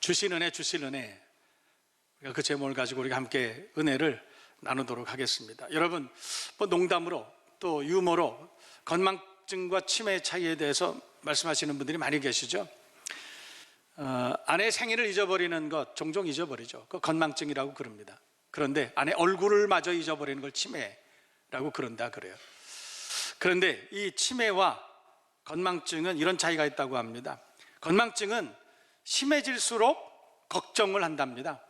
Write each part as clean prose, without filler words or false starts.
주신 은혜 그 제목을 가지고 우리가 함께 은혜를 나누도록 하겠습니다. 여러분, 농담으로 또 유머로 건망증과 치매의 차이에 대해서 말씀하시는 분들이 많이 계시죠. 아내의 생일을 잊어버리는 것 종종 잊어버리죠. 그 건망증이라고 그럽니다. 그런데 아내 얼굴을 마저 잊어버리는 걸 치매라고 그래요. 그런데 이 치매와 건망증은 이런 차이가 있다고 합니다. 건망증은 심해질수록 걱정을 한답니다.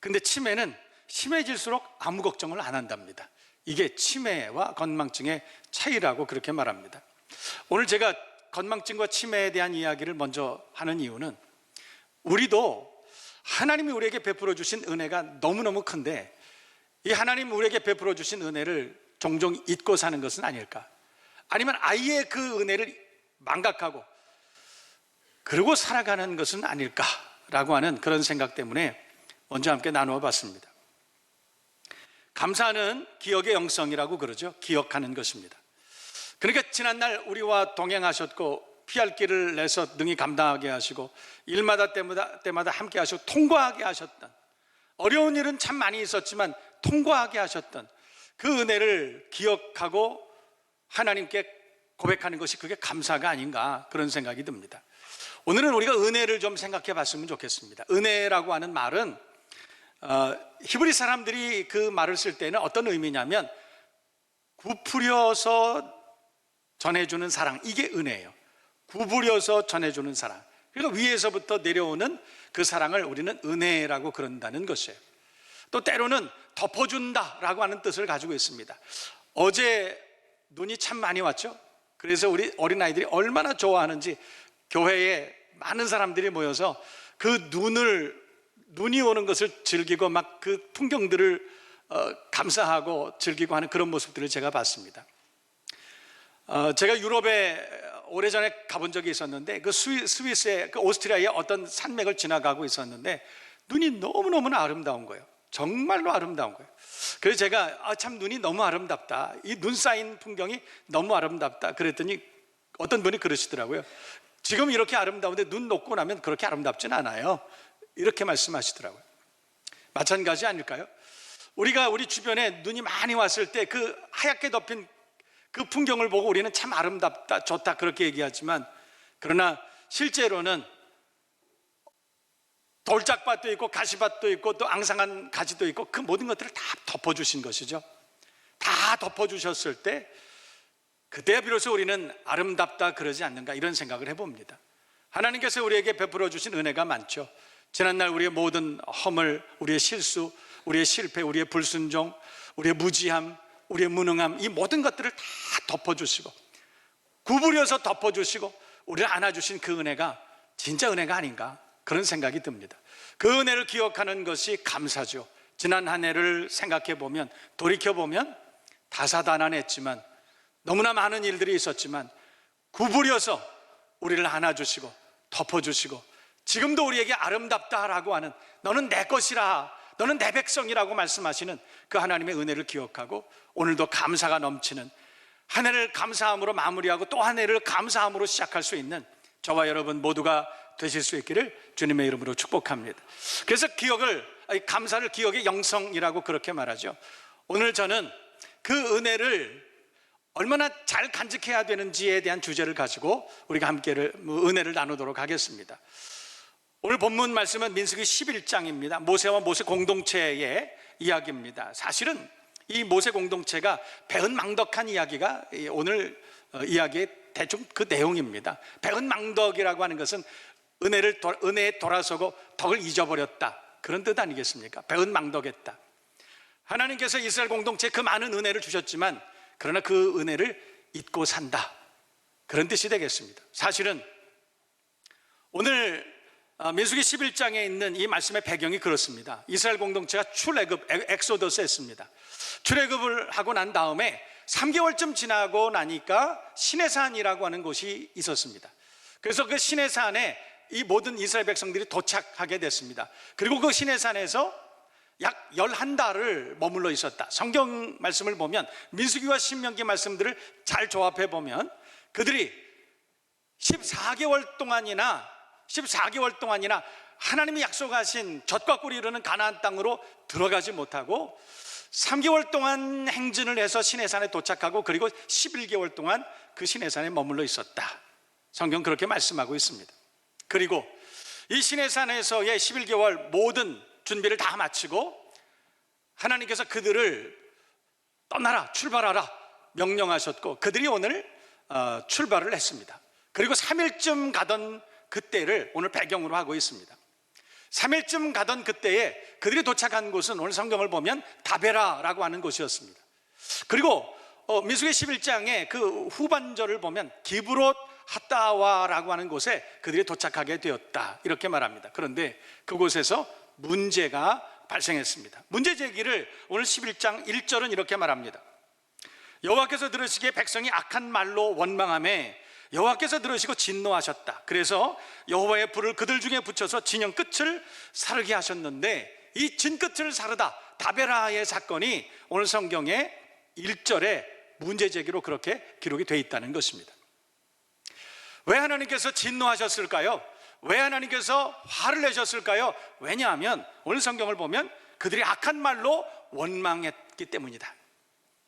근데 치매는 심해질수록 아무 걱정을 안 한답니다. 이게 치매와 건망증의 차이라고 그렇게 말합니다. 오늘 제가 건망증과 치매에 대한 이야기를 먼저 하는 이유는 우리도 하나님이 우리에게 베풀어 주신 은혜가 너무너무 큰데 이 하나님이 우리에게 베풀어 주신 은혜를 종종 잊고 사는 것은 아닐까? 아니면 아예 그 은혜를 망각하고 그러고 살아가는 것은 아닐까라고 하는 그런 생각 때문에 먼저 함께 나누어 봤습니다. 감사는 기억의 영성이라고 그러죠. 기억하는 것입니다. 그러니까 지난날 우리와 동행하셨고 피할 길을 내서 능히 감당하게 하시고 일마다 때마다 함께 하시고 통과하게 하셨던, 어려운 일은 참 많이 있었지만 통과하게 하셨던 그 은혜를 기억하고 하나님께 고백하는 것이 그게 감사가 아닌가, 그런 생각이 듭니다. 오늘은 우리가 은혜를 좀 생각해 봤으면 좋겠습니다. 은혜라고 하는 말은 히브리 사람들이 그 말을 쓸 때는 어떤 의미냐면 구부려서 전해주는 사랑, 이게 은혜예요. 구부려서 전해주는 사랑, 그러니까 위에서부터 내려오는 그 사랑을 우리는 은혜라고 그런다는 것이에요. 또 때로는 덮어준다라고 하는 뜻을 가지고 있습니다. 어제 눈이 참 많이 왔죠. 그래서 우리 어린아이들이 얼마나 좋아하는지 교회에 많은 사람들이 모여서 그 눈이 오는 것을 즐기고 막 그 풍경들을 감사하고 즐기고 하는 그런 모습들을 제가 봤습니다. 제가 유럽에 오래전에 가본 적이 있었는데 그 스위스의 그 오스트리아의 어떤 산맥을 지나가고 있었는데 눈이 너무너무나 아름다운 거예요. 정말로 아름다운 거예요. 그래서 제가 참 눈이 너무 아름답다, 이 눈 쌓인 풍경이 너무 아름답다 그랬더니 어떤 분이 그러시더라고요. 지금 이렇게 아름다운데 눈 녹고 나면 그렇게 아름답진 않아요, 이렇게 말씀하시더라고요. 마찬가지 아닐까요? 우리가 우리 주변에 눈이 많이 왔을 때 그 하얗게 덮인 그 풍경을 보고 우리는 참 아름답다, 좋다 그렇게 얘기하지만, 그러나 실제로는 돌짝밭도 있고 가시밭도 있고 또 앙상한 가지도 있고 그 모든 것들을 다 덮어주신 것이죠. 다 덮어주셨을 때 그때야 비로소 우리는 아름답다 그러지 않는가, 이런 생각을 해봅니다. 하나님께서 우리에게 베풀어 주신 은혜가 많죠. 지난날 우리의 모든 허물, 우리의 실수, 우리의 실패, 우리의 불순종, 우리의 무지함, 우리의 무능함, 이 모든 것들을 다 덮어주시고 구부려서 덮어주시고 우리를 안아주신 그 은혜가 진짜 은혜가 아닌가, 그런 생각이 듭니다. 그 은혜를 기억하는 것이 감사죠. 지난 한 해를 생각해 보면, 돌이켜 보면 다사다난했지만 너무나 많은 일들이 있었지만 구부려서 우리를 안아주시고 덮어주시고 지금도 우리에게 아름답다라고 하는, 너는 내 것이라, 너는 내 백성이라고 말씀하시는 그 하나님의 은혜를 기억하고 오늘도 감사가 넘치는 한 해를 감사함으로 마무리하고 또 한 해를 감사함으로 시작할 수 있는 저와 여러분 모두가 되실 수 있기를 주님의 이름으로 축복합니다. 그래서 감사를 기억의 영성이라고 그렇게 말하죠. 오늘 저는 그 은혜를 얼마나 잘 간직해야 되는지에 대한 주제를 가지고 우리가 함께 은혜를 나누도록 하겠습니다. 오늘 본문 말씀은 민수기 11장입니다. 모세와 모세 공동체의 이야기입니다. 사실은 이 모세 공동체가 배은망덕한 이야기가 오늘 이야기의 대충 그 내용입니다. 배은망덕이라고 하는 것은 은혜에 돌아서고 덕을 잊어버렸다, 그런 뜻 아니겠습니까? 배은망덕했다. 하나님께서 이스라엘 공동체에 그 많은 은혜를 주셨지만 그러나 그 은혜를 잊고 산다, 그런 뜻이 되겠습니다. 사실은 오늘 민수기 11장에 있는 이 말씀의 배경이 그렇습니다. 이스라엘 공동체가 출애굽, 엑소더스 했습니다. 출애굽을 하고 난 다음에 3개월쯤 지나고 나니까 시내산이라고 하는 곳이 있었습니다. 그래서 그 시내산에 이 모든 이스라엘 백성들이 도착하게 됐습니다. 그리고 그 시내산에서 약 11달을 머물러 있었다. 성경 말씀을 보면, 민수기와 신명기 말씀들을 잘 조합해 보면 그들이 14개월 동안이나 하나님이 약속하신 젖과 꿀이 흐르는 가나안 땅으로 들어가지 못하고 3개월 동안 행진을 해서 시내산에 도착하고 그리고 11개월 동안 그 시내산에 머물러 있었다. 성경 그렇게 말씀하고 있습니다. 그리고 이 시내산에서의 11개월 모든 준비를 다 마치고 하나님께서 그들을 떠나라, 출발하라 명령하셨고 그들이 오늘 출발을 했습니다. 그리고 3일쯤 가던 그때를 오늘 배경으로 하고 있습니다. 3일쯤 가던 그때에 그들이 도착한 곳은 오늘 성경을 보면 다베라라고 하는 곳이었습니다. 그리고 민수기 11장의 그 후반절을 보면 기브롯 핫다와라고 하는 곳에 그들이 도착하게 되었다 이렇게 말합니다. 그런데 그곳에서 문제가 발생했습니다. 문제 제기를 오늘 11장 1절은 이렇게 말합니다. 여호와께서 들으시기에 백성이 악한 말로 원망하며 여호와께서 들으시고 진노하셨다. 그래서 여호와의 불을 그들 중에 붙여서 진영 끝을 사르게 하셨는데 이 진 끝을 사르다 다베라의 사건이 오늘 성경의 1절에 문제 제기로 그렇게 기록이 되어 있다는 것입니다. 왜 하나님께서 진노하셨을까요? 왜 하나님께서 화를 내셨을까요? 왜냐하면 오늘 성경을 보면 그들이 악한 말로 원망했기 때문이다.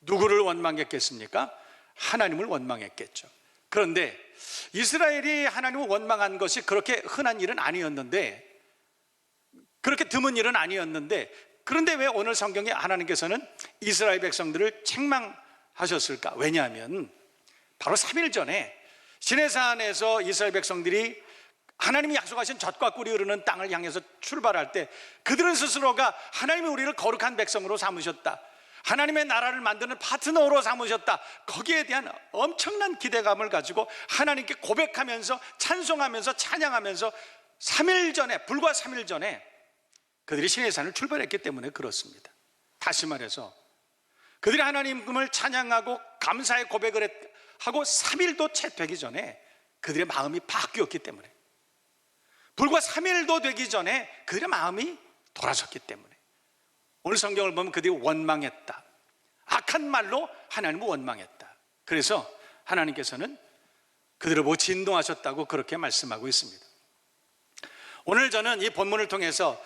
누구를 원망했겠습니까? 하나님을 원망했겠죠. 그런데 이스라엘이 하나님을 원망한 것이 그렇게 흔한 일은 아니었는데, 그렇게 드문 일은 아니었는데, 그런데 왜 오늘 성경에 하나님께서는 이스라엘 백성들을 책망하셨을까? 왜냐하면 바로 3일 전에 시내산에서 이스라엘 백성들이 하나님이 약속하신 젖과 꿀이 흐르는 땅을 향해서 출발할 때 그들은 스스로가 하나님이 우리를 거룩한 백성으로 삼으셨다, 하나님의 나라를 만드는 파트너로 삼으셨다, 거기에 대한 엄청난 기대감을 가지고 하나님께 고백하면서 찬송하면서 찬양하면서 3일 전에, 불과 3일 전에 그들이 시내산을 출발했기 때문에 그렇습니다. 다시 말해서 그들이 하나님을 찬양하고 감사의 고백을 하고 3일도 채 되기 전에 그들의 마음이 바뀌었기 때문에, 불과 3일도 되기 전에 그들의 마음이 돌아섰기 때문에 오늘 성경을 보면 그들이 원망했다, 악한 말로 하나님을 원망했다. 그래서 하나님께서는 그들을 보고 진노하셨다고 그렇게 말씀하고 있습니다. 오늘 저는 이 본문을 통해서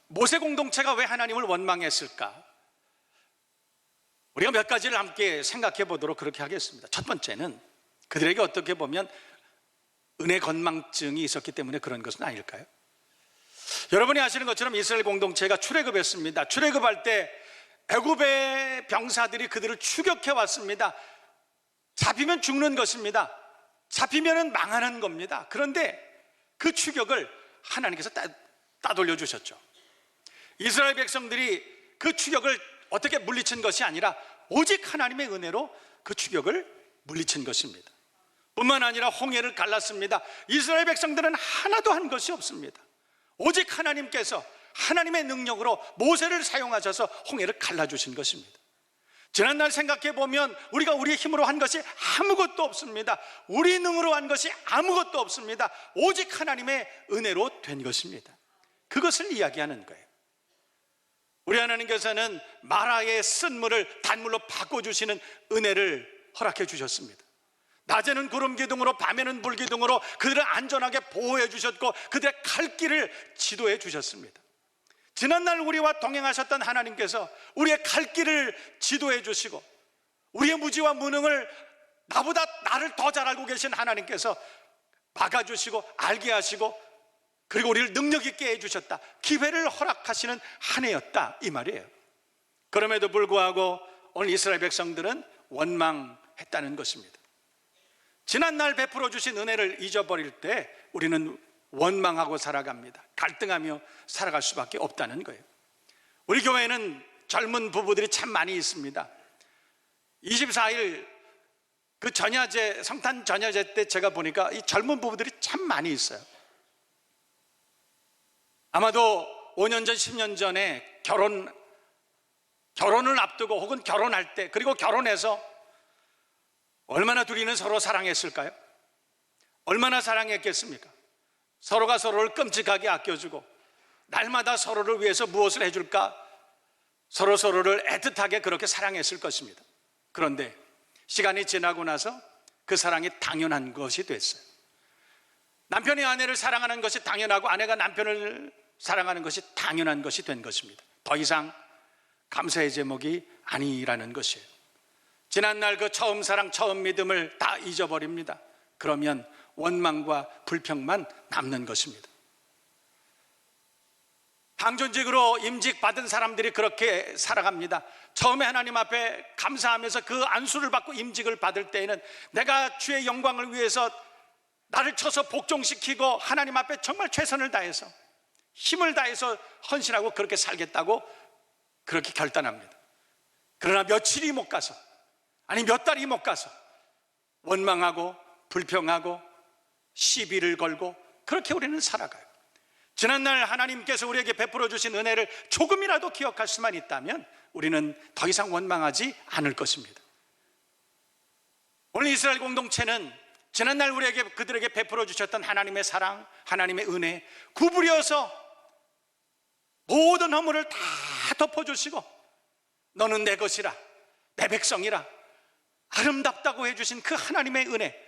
모세 공동체가 왜 하나님을 원망했을까, 우리가 몇 가지를 함께 생각해 보도록 그렇게 하겠습니다. 첫 번째는 그들에게 어떻게 보면 은혜 건망증이 있었기 때문에 그런 것은 아닐까요? 여러분이 아시는 것처럼 이스라엘 공동체가 출애굽했습니다. 출애굽할 때 애굽의 병사들이 그들을 추격해 왔습니다. 잡히면 죽는 것입니다. 잡히면 망하는 겁니다. 그런데 그 추격을 하나님께서 따돌려 주셨죠. 이스라엘 백성들이 그 추격을 어떻게 물리친 것이 아니라 오직 하나님의 은혜로 그 추격을 물리친 것입니다. 뿐만 아니라 홍해를 갈랐습니다. 이스라엘 백성들은 하나도 한 것이 없습니다. 오직 하나님께서 하나님의 능력으로 모세를 사용하셔서 홍해를 갈라주신 것입니다. 지난날 생각해 보면 우리가 우리의 힘으로 한 것이 아무것도 없습니다. 우리 능으로 한 것이 아무것도 없습니다. 오직 하나님의 은혜로 된 것입니다. 그것을 이야기하는 거예요. 우리 하나님께서는 마라의 쓴물을 단물로 바꿔주시는 은혜를 허락해 주셨습니다. 낮에는 구름 기둥으로 밤에는 불 기둥으로 그들을 안전하게 보호해 주셨고 그들의 갈 길을 지도해 주셨습니다. 지난날 우리와 동행하셨던 하나님께서 우리의 갈 길을 지도해 주시고 우리의 무지와 무능을 나보다 나를 더 잘 알고 계신 하나님께서 막아주시고 알게 하시고 그리고 우리를 능력 있게 해주셨다, 기회를 허락하시는 한 해였다, 이 말이에요. 그럼에도 불구하고 오늘 이스라엘 백성들은 원망했다는 것입니다. 지난날 베풀어 주신 은혜를 잊어버릴 때 우리는 원망하고 살아갑니다. 갈등하며 살아갈 수밖에 없다는 거예요. 우리 교회에는 젊은 부부들이 참 많이 있습니다. 24일 그 전야제, 성탄 전야제 때 제가 보니까 이 젊은 부부들이 참 많이 있어요. 아마도 5년 전, 10년 전에 결혼을 앞두고 혹은 결혼할 때, 그리고 결혼해서 얼마나 둘이는 서로 사랑했을까요? 얼마나 사랑했겠습니까? 서로가 서로를 끔찍하게 아껴주고 날마다 서로를 위해서 무엇을 해줄까? 서로를 애틋하게 그렇게 사랑했을 것입니다. 그런데 시간이 지나고 나서 그 사랑이 당연한 것이 됐어요. 남편이 아내를 사랑하는 것이 당연하고 아내가 남편을 사랑하는 것이 당연한 것이 된 것입니다. 더 이상 감사의 제목이 아니라는 것이에요. 지난날 그 처음 사랑, 처음 믿음을 다 잊어버립니다. 그러면 원망과 불평만 남는 것입니다. 항존직으로 임직받은 사람들이 그렇게 살아갑니다. 처음에 하나님 앞에 감사하면서 그 안수를 받고 임직을 받을 때에는 내가 주의 영광을 위해서 나를 쳐서 복종시키고 하나님 앞에 정말 최선을 다해서 힘을 다해서 헌신하고 그렇게 살겠다고 그렇게 결단합니다. 그러나 며칠이 못 가서, 아니 몇 달이 못 가서 원망하고 불평하고 시비를 걸고 그렇게 우리는 살아가요. 지난날 하나님께서 우리에게 베풀어 주신 은혜를 조금이라도 기억할 수만 있다면 우리는 더 이상 원망하지 않을 것입니다. 오늘 이스라엘 공동체는 지난날 그들에게 베풀어 주셨던 하나님의 사랑, 하나님의 은혜 구부려서 모든 허물을 다 덮어주시고 너는 내 것이라, 내 백성이라, 아름답다고 해주신 그 하나님의 은혜,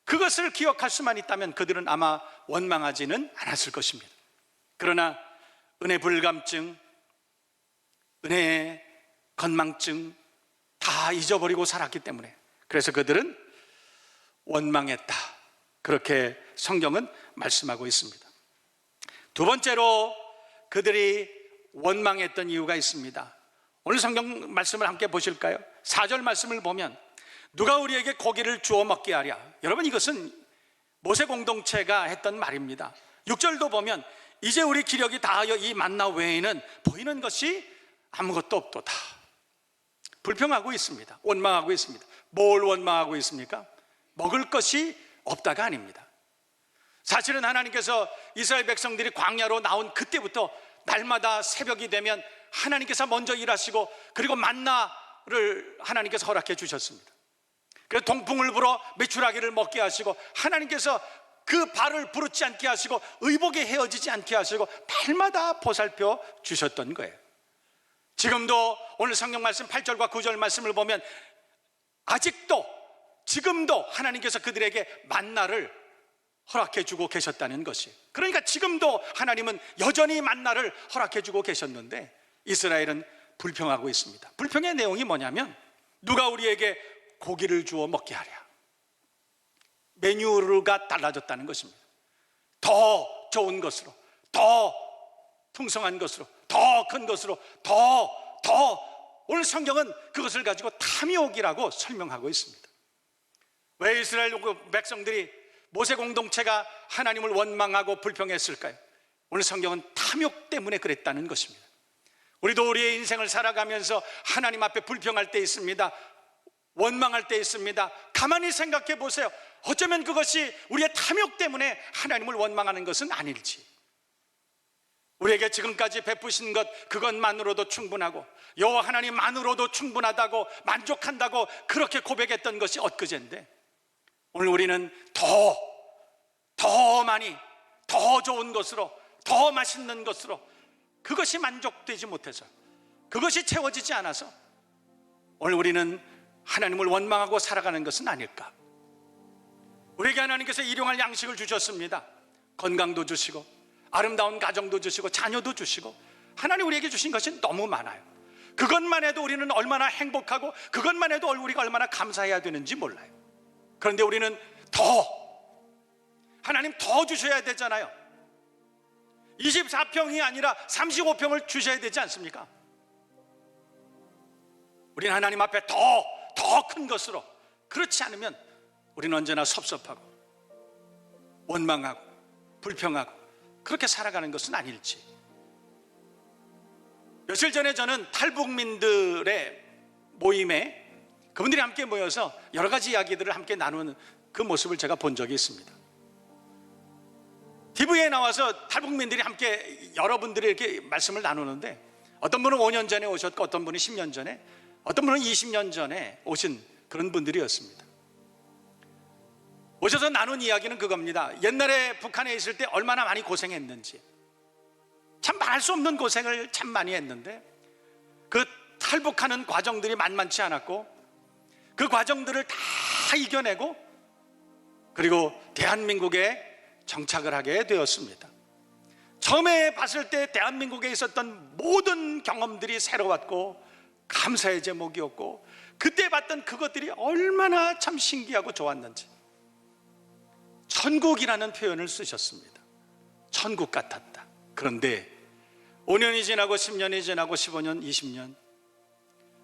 그것을 기억할 수만 있다면 그들은 아마 원망하지는 않았을 것입니다. 그러나 은혜 불감증, 은혜의 건망증 다 잊어버리고 살았기 때문에, 그래서 그들은 원망했다, 그렇게 성경은 말씀하고 있습니다. 두 번째로 그들이 원망했던 이유가 있습니다. 오늘 성경 말씀을 함께 보실까요? 4절 말씀을 보면 누가 우리에게 고기를 주워 먹게 하랴. 여러분, 이것은 모세 공동체가 했던 말입니다. 6절도 보면 이제 우리 기력이 다하여 이 만나 외에는 보이는 것이 아무것도 없도다. 불평하고 있습니다. 원망하고 있습니다. 뭘 원망하고 있습니까? 먹을 것이 없다가 아닙니다. 사실은 하나님께서 이스라엘 백성들이 광야로 나온 그때부터 날마다 새벽이 되면 하나님께서 먼저 일하시고 그리고 만나를 하나님께서 허락해 주셨습니다. 그래서 동풍을 불어 메추라기를 먹게 하시고 하나님께서 그 발을 부르지 않게 하시고 의복에 헤어지지 않게 하시고 날마다 보살펴 주셨던 거예요. 지금도 오늘 성경 말씀 8절과 9절 말씀을 보면 아직도 지금도 하나님께서 그들에게 만나를 허락해 주고 계셨다는 것이에요. 그러니까 지금도 하나님은 여전히 만나를 허락해 주고 계셨는데 이스라엘은 불평하고 있습니다. 불평의 내용이 뭐냐면 누가 우리에게 고기를 주어 먹게 하랴. 메뉴가 달라졌다는 것입니다. 더 좋은 것으로, 더 풍성한 것으로, 더 큰 것으로, 오늘 성경은 그것을 가지고 탐욕이라고 설명하고 있습니다. 왜 이스라엘 백성들이 모세 공동체가 하나님을 원망하고 불평했을까요? 오늘 성경은 탐욕 때문에 그랬다는 것입니다. 우리도 우리의 인생을 살아가면서 하나님 앞에 불평할 때 있습니다. 원망할 때 있습니다. 가만히 생각해 보세요. 어쩌면 그것이 우리의 탐욕 때문에 하나님을 원망하는 것은 아닐지. 우리에게 지금까지 베푸신 것 그것만으로도 충분하고 여호와 하나님만으로도 충분하다고 만족한다고 그렇게 고백했던 것이 엊그제인데 오늘 우리는 더 많이, 더 좋은 것으로, 더 맛있는 것으로 그것이 만족되지 못해서, 그것이 채워지지 않아서 오늘 우리는 하나님을 원망하고 살아가는 것은 아닐까. 우리에게 하나님께서 일용할 양식을 주셨습니다. 건강도 주시고 아름다운 가정도 주시고 자녀도 주시고 하나님 우리에게 주신 것이 너무 많아요. 그것만 해도 우리는 얼마나 행복하고 그것만 해도 우리가 얼마나 감사해야 되는지 몰라요. 그런데 우리는 하나님 더 주셔야 되잖아요. 24평이 아니라 35평을 주셔야 되지 않습니까? 우리는 하나님 앞에 더 큰 것으로, 그렇지 않으면 우리는 언제나 섭섭하고 원망하고 불평하고 그렇게 살아가는 것은 아닐지. 며칠 전에 저는 탈북민들의 모임에 그분들이 함께 모여서 여러 가지 이야기들을 함께 나누는 그 모습을 제가 본 적이 있습니다. TV에 나와서 탈북민들이 함께 여러분들이 이렇게 말씀을 나누는데 어떤 분은 5년 전에 오셨고 어떤 분은 10년 전에, 어떤 분은 20년 전에 오신 그런 분들이었습니다. 오셔서 나눈 이야기는 그겁니다. 옛날에 북한에 있을 때 얼마나 많이 고생했는지, 참 말할 수 없는 고생을 참 많이 했는데 그 탈북하는 과정들이 만만치 않았고 그 과정들을 다 이겨내고 그리고 대한민국에 정착을 하게 되었습니다. 처음에 봤을 때 대한민국에 있었던 모든 경험들이 새로웠고 감사의 제목이었고, 그때 봤던 그것들이 얼마나 참 신기하고 좋았는지 천국이라는 표현을 쓰셨습니다. 천국 같았다. 그런데 5년이 지나고 10년이 지나고 15년, 20년,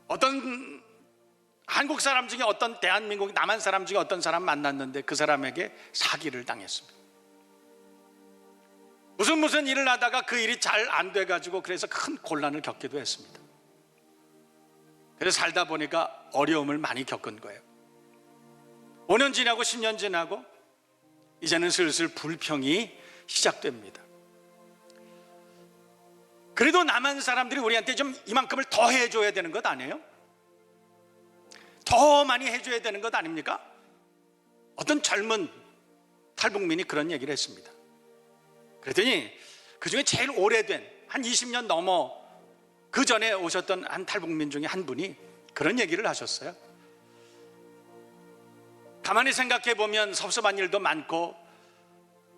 어떤 한국 사람 중에 어떤 대한민국 남한 사람 중에 어떤 사람 만났는데 그 사람에게 사기를 당했습니다. 무슨 일을 하다가 그 일이 잘 안 돼가지고 그래서 큰 곤란을 겪기도 했습니다. 그래서 살다 보니까 어려움을 많이 겪은 거예요. 5년 지나고 10년 지나고 이제는 슬슬 불평이 시작됩니다. 그래도 남한 사람들이 우리한테 좀 이만큼을 더 해줘야 되는 것 아니에요? 더 많이 해줘야 되는 것 아닙니까? 어떤 젊은 탈북민이 그런 얘기를 했습니다. 그랬더니 그 중에 제일 오래된 한 20년 넘어 그 전에 오셨던 한 탈북민 중에 한 분이 그런 얘기를 하셨어요. 가만히 생각해 보면 섭섭한 일도 많고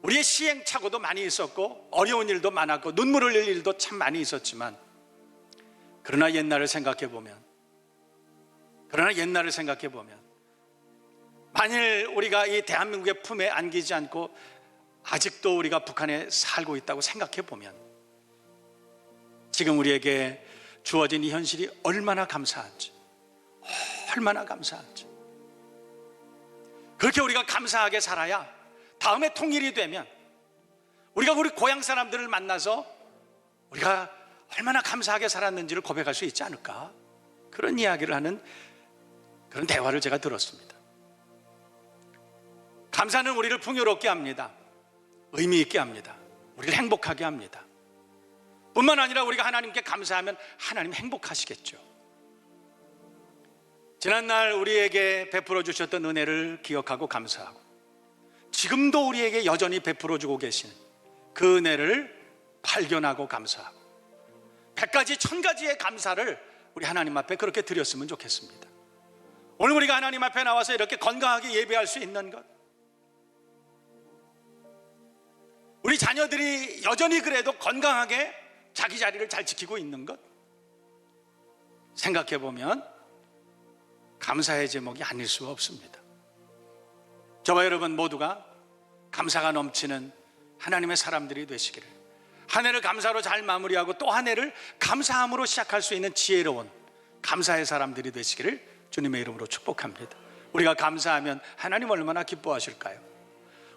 우리의 시행착오도 많이 있었고 어려운 일도 많았고 눈물 흘릴 일도 참 많이 있었지만, 그러나 옛날을 생각해 보면 만일 우리가 이 대한민국의 품에 안기지 않고 아직도 우리가 북한에 살고 있다고 생각해 보면 지금 우리에게 주어진 이 현실이 얼마나 감사한지, 그렇게 우리가 감사하게 살아야 다음에 통일이 되면 우리가 우리 고향 사람들을 만나서 우리가 얼마나 감사하게 살았는지를 고백할 수 있지 않을까, 그런 이야기를 하는 그런 대화를 제가 들었습니다. 감사는 우리를 풍요롭게 합니다. 의미 있게 합니다. 우리를 행복하게 합니다. 뿐만 아니라 우리가 하나님께 감사하면 하나님 행복하시겠죠. 지난날 우리에게 베풀어 주셨던 은혜를 기억하고 감사하고, 지금도 우리에게 여전히 베풀어 주고 계신 그 은혜를 발견하고 감사하고, 100가지 1000가지의 감사를 우리 하나님 앞에 그렇게 드렸으면 좋겠습니다. 오늘 우리가 하나님 앞에 나와서 이렇게 건강하게 예배할 수 있는 것, 우리 자녀들이 여전히 그래도 건강하게 자기 자리를 잘 지키고 있는 것 생각해 보면 감사의 제목이 아닐 수가 없습니다. 저와 여러분 모두가 감사가 넘치는 하나님의 사람들이 되시기를, 한 해를 감사로 잘 마무리하고 또 한 해를 감사함으로 시작할 수 있는 지혜로운 감사의 사람들이 되시기를 주님의 이름으로 축복합니다. 우리가 감사하면 하나님 얼마나 기뻐하실까요?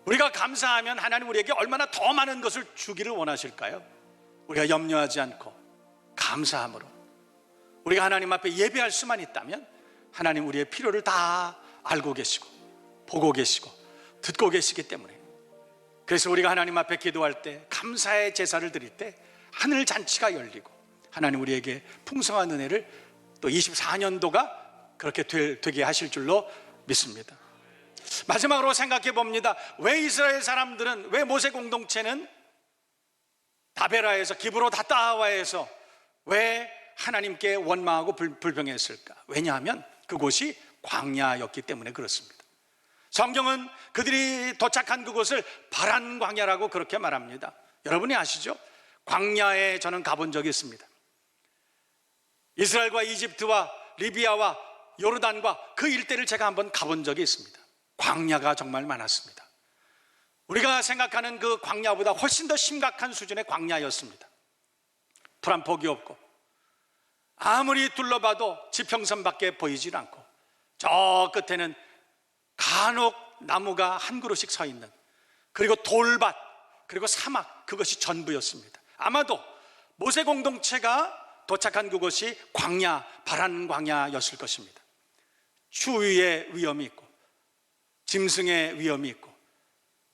우리가 감사하면 하나님 우리에게 얼마나 더 많은 것을 주기를 원하실까요? 우리가 염려하지 않고 감사함으로 우리가 하나님 앞에 예배할 수만 있다면 하나님 우리의 필요를 다 알고 계시고 보고 계시고 듣고 계시기 때문에, 그래서 우리가 하나님 앞에 기도할 때, 감사의 제사를 드릴 때 하늘 잔치가 열리고 하나님 우리에게 풍성한 은혜를 또 24년도가 그렇게 되게 하실 줄로 믿습니다. 마지막으로 생각해 봅니다. 왜 이스라엘 사람들은, 왜 모세 공동체는 다베라에서, 기브로 다따와에서 왜 하나님께 원망하고 불평했을까? 왜냐하면 그곳이 광야였기 때문에 그렇습니다. 성경은 그들이 도착한 그곳을 바란 광야라고 그렇게 말합니다. 여러분이 아시죠? 광야에 저는 가본 적이 있습니다. 이스라엘과 이집트와 리비아와 요르단과 그 일대를 제가 한번 가본 적이 있습니다. 광야가 정말 많았습니다. 우리가 생각하는 그 광야보다 훨씬 더 심각한 수준의 광야였습니다. 풀 한 폭이 없고 아무리 둘러봐도 지평선밖에 보이질 않고, 저 끝에는 간혹 나무가 한 그루씩 서 있는, 그리고 돌밭, 그리고 사막, 그것이 전부였습니다. 아마도 모세 공동체가 도착한 그곳이 광야, 바란 광야였을 것입니다. 추위의 위험이 있고 짐승의 위험이 있고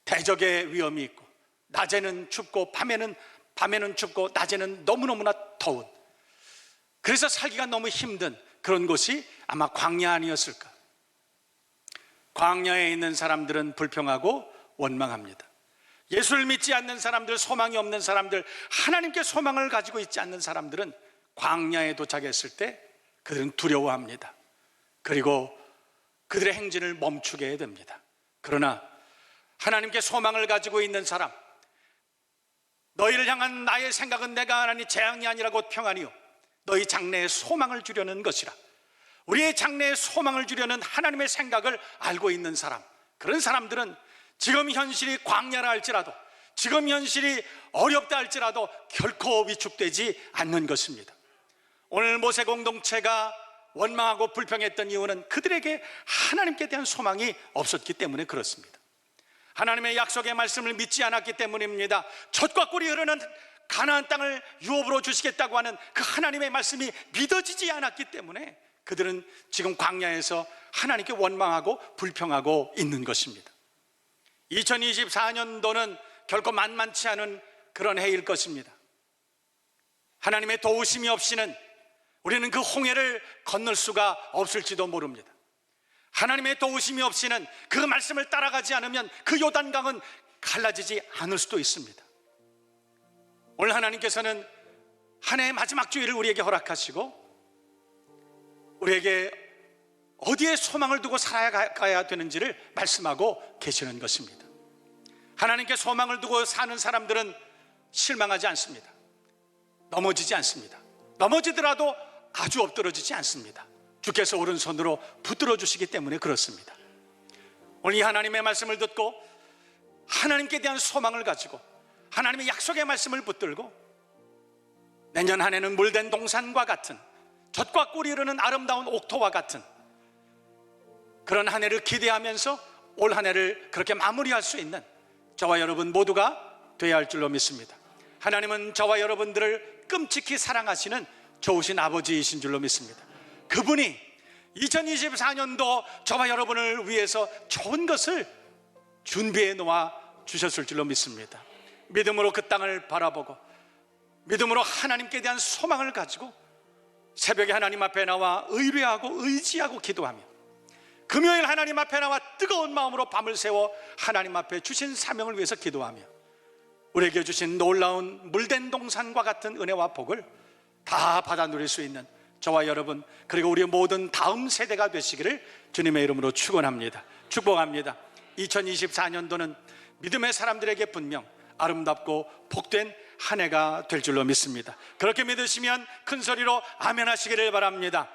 대적의 위험이 있고, 낮에는 춥고 밤에는 춥고 낮에는 너무너무나 더운, 그래서 살기가 너무 힘든 그런 곳이 아마 광야 아니었을까. 광야에 있는 사람들은 불평하고 원망합니다. 예수를 믿지 않는 사람들, 소망이 없는 사람들, 하나님께 소망을 가지고 있지 않는 사람들은 광야에 도착했을 때 그들은 두려워합니다. 그리고 그들의 행진을 멈추게 됩니다. 그러나 하나님께 소망을 가지고 있는 사람, 너희를 향한 나의 생각은 내가 하나니 재앙이 아니라 곧 평안이요 너희 장래에 소망을 주려는 것이라. 우리의 장래에 소망을 주려는 하나님의 생각을 알고 있는 사람, 그런 사람들은 지금 현실이 광야라 할지라도, 지금 현실이 어렵다 할지라도 결코 위축되지 않는 것입니다. 오늘 모세 공동체가 원망하고 불평했던 이유는 그들에게 하나님께 대한 소망이 없었기 때문에 그렇습니다. 하나님의 약속의 말씀을 믿지 않았기 때문입니다. 젖과 꿀이 흐르는 가나안 땅을 유업으로 주시겠다고 하는 그 하나님의 말씀이 믿어지지 않았기 때문에 그들은 지금 광야에서 하나님께 원망하고 불평하고 있는 것입니다. 2024년도는 결코 만만치 않은 그런 해일 것입니다. 하나님의 도우심이 없이는 우리는 그 홍해를 건널 수가 없을지도 모릅니다. 하나님의 도우심이 없이는 그 말씀을 따라가지 않으면 그 요단강은 갈라지지 않을 수도 있습니다. 오늘 하나님께서는 한 해의 마지막 주일을 우리에게 허락하시고 우리에게 어디에 소망을 두고 살아가야 되는지를 말씀하고 계시는 것입니다. 하나님께 소망을 두고 사는 사람들은 실망하지 않습니다. 넘어지지 않습니다. 넘어지더라도 아주 엎드러지지 않습니다. 주께서 오른손으로 붙들어 주시기 때문에 그렇습니다. 오늘 이 하나님의 말씀을 듣고 하나님께 대한 소망을 가지고 하나님의 약속의 말씀을 붙들고 내년 한 해는 물된 동산과 같은, 젖과 꿀이 흐르는 아름다운 옥토와 같은 그런 한 해를 기대하면서 올 한 해를 그렇게 마무리할 수 있는 저와 여러분 모두가 되어야 할 줄로 믿습니다. 하나님은 저와 여러분들을 끔찍히 사랑하시는 좋으신 아버지이신 줄로 믿습니다. 그분이 2024년도 저와 여러분을 위해서 좋은 것을 준비해 놓아 주셨을 줄로 믿습니다. 믿음으로 그 땅을 바라보고 믿음으로 하나님께 대한 소망을 가지고 새벽에 하나님 앞에 나와 의뢰하고 의지하고 기도하며 금요일 하나님 앞에 나와 뜨거운 마음으로 밤을 새워 하나님 앞에 주신 사명을 위해서 기도하며 우리에게 주신 놀라운 물된 동산과 같은 은혜와 복을 다 받아 누릴 수 있는 저와 여러분 그리고 우리 모든 다음 세대가 되시기를 주님의 이름으로 축원합니다. 축복합니다. 2024년도는 믿음의 사람들에게 분명 아름답고 복된 한 해가 될 줄로 믿습니다. 그렇게 믿으시면 큰 소리로 아멘 하시기를 바랍니다.